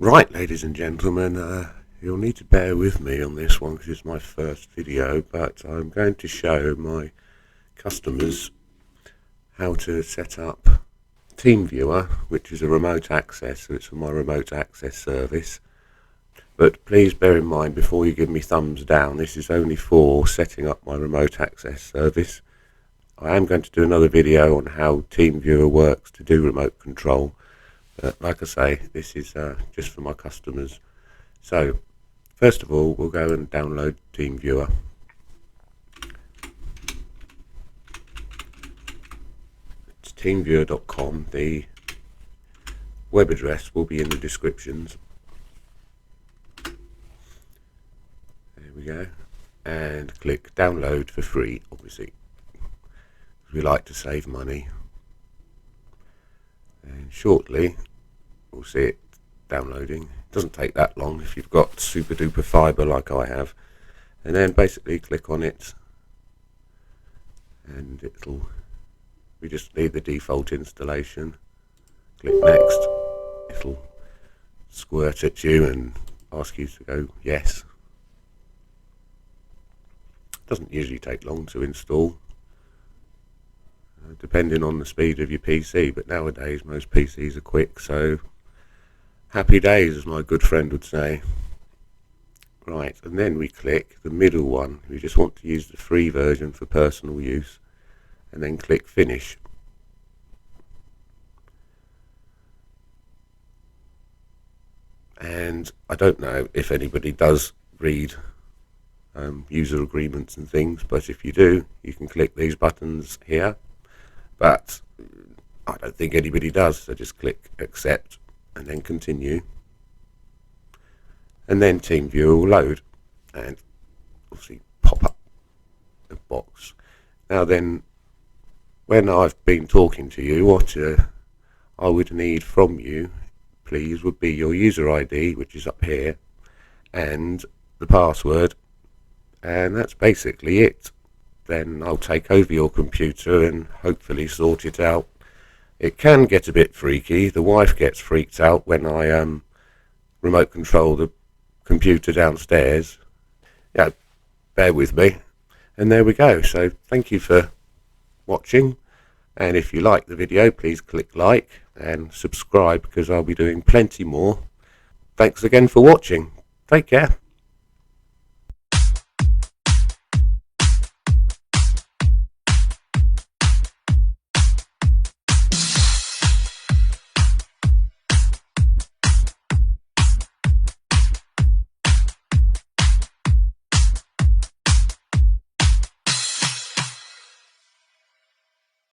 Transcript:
Right, ladies and gentlemen, you'll need to bear with me on this one because it's my first video, but I'm going to show my customers how to set up TeamViewer, which is a remote access, so it's for my remote access service. But please bear in mind, before you give me thumbs down, this is only for setting up my remote access service. I am going to do another video on how TeamViewer works to do remote control. Like I say, this is just for my customers. So, first of all, we'll go and download TeamViewer. It's teamviewer.com. The web address will be in the descriptions. There we go. And click download for free, obviously. We like to save money. And shortly, we'll see it downloading. It doesn't take that long if you've got super duper fiber like I have. And then basically click on it, and we just need the default installation. Click next. It'll squirt at you and ask you to go yes. It doesn't usually take long to install, depending on the speed of your PC, but nowadays most PCs are quick, so happy days, as my good friend would say. Right, and then we click the middle one. We just want to use the free version for personal use, and then click finish. And I don't know if anybody does read user agreements and things, but if you do, you can click these buttons here. But I don't think anybody does, so just click accept and then continue. And then TeamViewer will load and obviously pop up a box. Now then, when I've been talking to you, what I would need from you, please, would be your user ID, which is up here, and the password, and that's basically it. Then I'll take over your computer and hopefully sort it out. It can get a bit freaky. The wife gets freaked out when I remote control the computer downstairs. Yeah, bear with me. And there we go. So thank you for watching. And if you like the video, please click like and subscribe, because I'll be doing plenty more. Thanks again for watching. Take care.